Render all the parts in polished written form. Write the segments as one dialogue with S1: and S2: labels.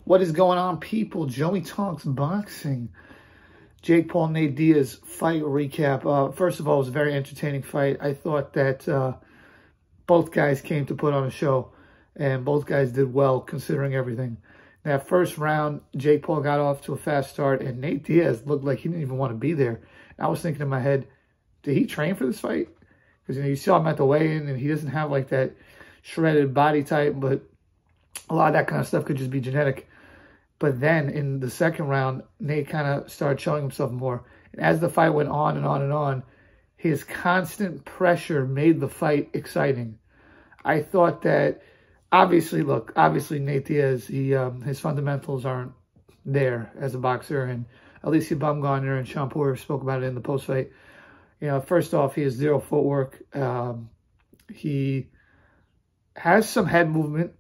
S1: What is going on, people? Joey Talks Boxing. Jake Paul, Nate Diaz fight recap. First of all, it was a very entertaining fight. I thought that both guys came to put on a show, and both guys did well considering everything. That first round, Jake Paul got off to a fast start, and Nate Diaz looked like he didn't even want to be there. I was thinking in my head, did he train for this fight? Because you saw him at the weigh-in, and he doesn't have like that shredded body type, but a lot of that kind of stuff could just be genetic. But then in the second round, Nate kind of started showing himself more. And as the fight went on and on and on, his constant pressure made the fight exciting. I thought that, obviously Nate Diaz, his fundamentals aren't there as a boxer. And Alicia Baumgartner and Shampur spoke about it in the post-fight. First off, he has zero footwork. He has some head movement.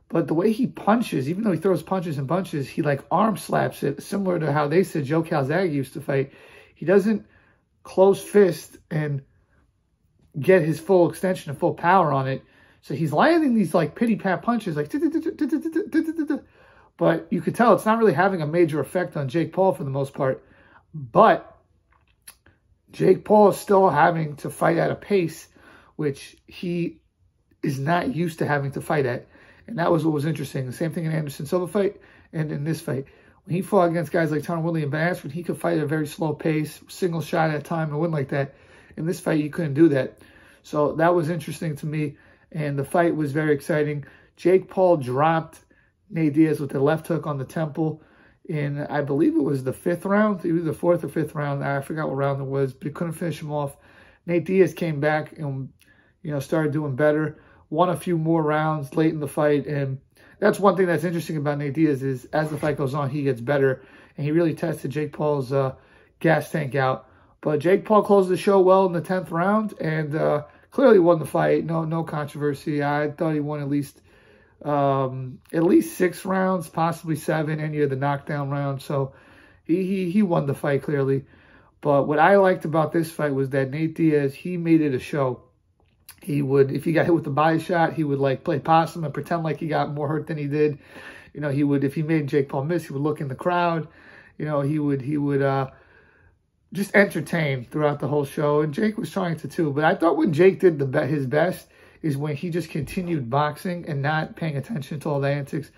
S1: But the way he punches, even though he throws punches and bunches, he like arm slaps it, similar to how they said Joe Calzaghe used to fight. He doesn't close fist and get his full extension and full power on it. So he's landing these like pity-pat punches, like, but you could tell it's not really having a major effect on Jake Paul for the most part. But Jake Paul is still having to fight at a pace which he is not used to having to fight at. And that was what was interesting. The same thing in Anderson Silva fight and in this fight. When he fought against guys like Tyron Woodley and Ben Askren, he could fight at a very slow pace, single shot at a time, and win like that. In this fight, he couldn't do that. So that was interesting to me, and the fight was very exciting. Jake Paul dropped Nate Diaz with the left hook on the temple in, I believe it was the fifth round. It was the fourth or fifth round. I forgot what round it was, but he couldn't finish him off. Nate Diaz came back and started doing better. Won a few more rounds late in the fight, and that's one thing that's interesting about Nate Diaz is as the fight goes on, he gets better, and he really tested Jake Paul's gas tank out. But Jake Paul closed the show well in the 10th round, and clearly won the fight. No controversy. I thought he won at least 6 rounds, possibly 7, any of the knockdown rounds. So he won the fight clearly. But what I liked about this fight was that Nate Diaz, he made it a show. He would, if he got hit with the body shot, he would like play possum and pretend like he got more hurt than he did. He would, if he made Jake Paul miss, he would look in the crowd. He would just entertain throughout the whole show. And Jake was trying to too. But I thought when Jake did his best is when he just continued boxing and not paying attention to all the antics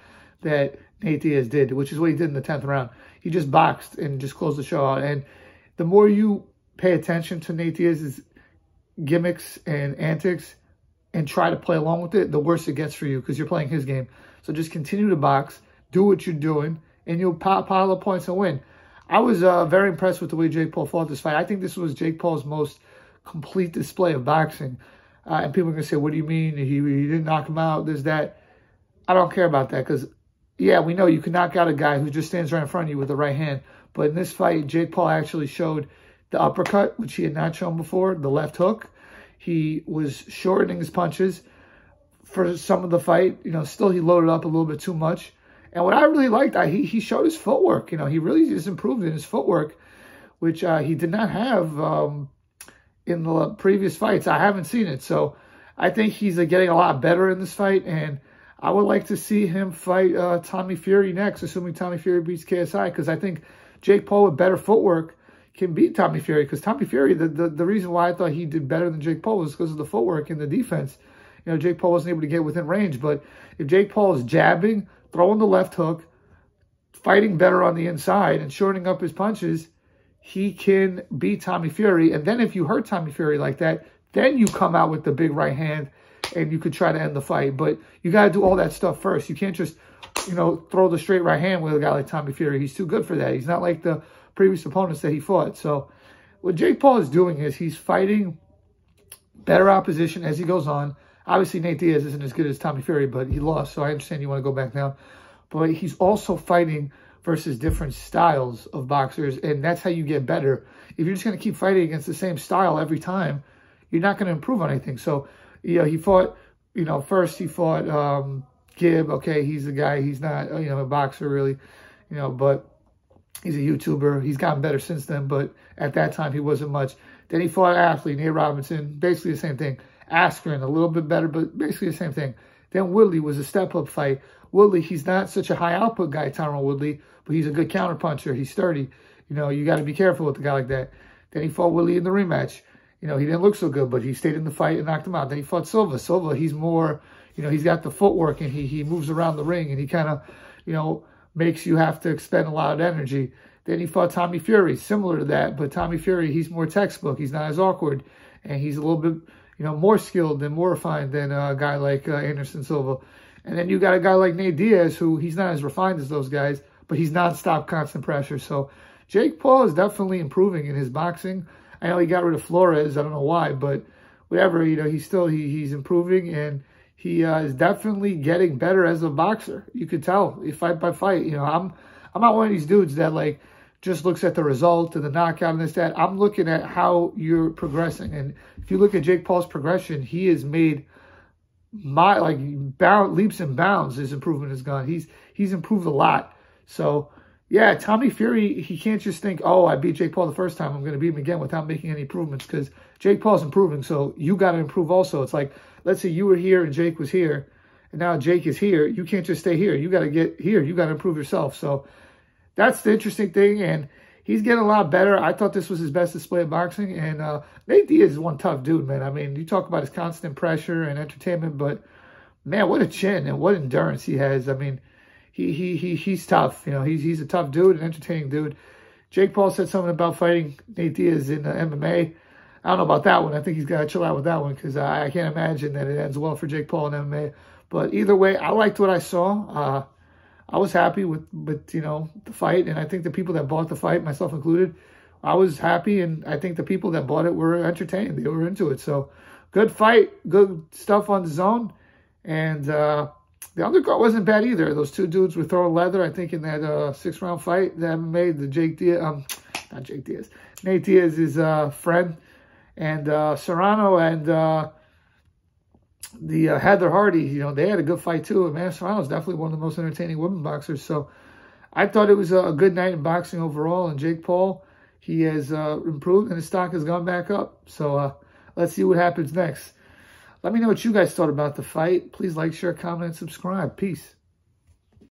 S1: that Nate Diaz did, which is what he did in the 10th round. He just boxed and just closed the show out. And the more you pay attention to Nate Diaz's gimmicks and antics and try to play along with it, the worse it gets for you because you're playing his game. So just continue to box, do what you're doing, and you'll pile up points and win. I was very impressed with the way Jake Paul fought this fight. I think this was Jake Paul's most complete display of boxing. And people are going to say, what do you mean? He didn't knock him out, there's that. I don't care about that because, yeah, we know you can knock out a guy who just stands right in front of you with the right hand. But in this fight, Jake Paul actually showed the uppercut, which he had not shown before, the left hook. He was shortening his punches for some of the fight. Still he loaded up a little bit too much. And what I really liked, he showed his footwork. He really just improved in his footwork, which he did not have in the previous fights. I haven't seen it. So I think he's getting a lot better in this fight. And I would like to see him fight Tommy Fury next, assuming Tommy Fury beats KSI, because I think Jake Paul with better footwork can beat Tommy Fury, because Tommy Fury, the reason why I thought he did better than Jake Paul was because of the footwork and the defense. Jake Paul wasn't able to get within range, but if Jake Paul is jabbing, throwing the left hook, fighting better on the inside, and shortening up his punches, he can beat Tommy Fury. And then if you hurt Tommy Fury like that, then you come out with the big right hand, and you could try to end the fight. But you got to do all that stuff first. You can't just, throw the straight right hand with a guy like Tommy Fury. He's too good for that. He's not like the previous opponents that he fought. So what Jake Paul is doing is he's fighting better opposition as he goes on. Obviously, Nate Diaz isn't as good as Tommy Fury, but he lost, so I understand you want to go back down. But he's also fighting versus different styles of boxers, and that's how you get better. If you're just going to keep fighting against the same style every time, you're not going to improve on anything. So, he fought, first he fought Gibb. Okay, he's a guy. He's not, a boxer really, but he's a YouTuber. He's gotten better since then, but at that time, he wasn't much. Then he fought an athlete, Nate Robinson, basically the same thing. Askren, a little bit better, but basically the same thing. Then Woodley was a step-up fight. Woodley, he's not such a high-output guy, Tyron Woodley, but he's a good counterpuncher. He's sturdy. You know, you got to be careful with a guy like that. Then he fought Woodley in the rematch. You know, he didn't look so good, but he stayed in the fight and knocked him out. Then he fought Silva. Silva, he's more, you know, he's got the footwork and he moves around the ring and he kind of, you know, makes you have to expend a lot of energy. Then he fought Tommy Fury, similar to that, but Tommy Fury, he's more textbook. He's not as awkward, and he's a little bit, you know, more skilled and more refined than a guy like Anderson Silva. And then you got a guy like Nate Diaz, who he's not as refined as those guys, but he's nonstop constant pressure. So Jake Paul is definitely improving in his boxing. I know he got rid of Flores. I don't know why, but whatever, you know, he's improving, and he is definitely getting better as a boxer. You could tell, fight by fight. You know, I'm not one of these dudes that like just looks at the result and the knockout and this, that. I'm looking at how you're progressing. And if you look at Jake Paul's progression, he has made leaps and bounds. His improvement has gone. He's improved a lot. So yeah, Tommy Fury, he can't just think, oh, I beat Jake Paul the first time, I'm going to beat him again without making any improvements, because Jake Paul's improving, so you got to improve also. It's like, let's say you were here and Jake was here, and now Jake is here. You can't just stay here. You got to get here. You got to improve yourself. So that's the interesting thing, and he's getting a lot better. I thought this was his best display of boxing, and Nate Diaz is one tough dude, man. I mean, you talk about his constant pressure and entertainment, but man, what a chin and what endurance he has. I mean, he's tough. You know, he's a tough dude, an entertaining dude. Jake Paul said something about fighting Nate Diaz in MMA. I don't know about that one. I think he's got to chill out with that one, because I can't imagine that it ends well for Jake Paul in MMA. But either way, I liked what I saw. I was happy with you know, the fight, and I think the people that bought the fight, myself included, I was happy, and I think the people that bought it were entertained. They were into it. So good fight, good stuff on the zone, and the undercard wasn't bad either. Those two dudes were throwing leather, I think, in that 6-round fight that MMA, the Jake Diaz, not Jake Diaz, Nate Diaz's friend, and Serrano and the Heather Hardy, you know, they had a good fight too. And man, Serrano's definitely one of the most entertaining women boxers. So I thought it was a good night in boxing overall. And Jake Paul, he has improved, and his stock has gone back up. So let's see what happens next. Let me know what you guys thought about the fight. Please like, share, comment, and subscribe. Peace.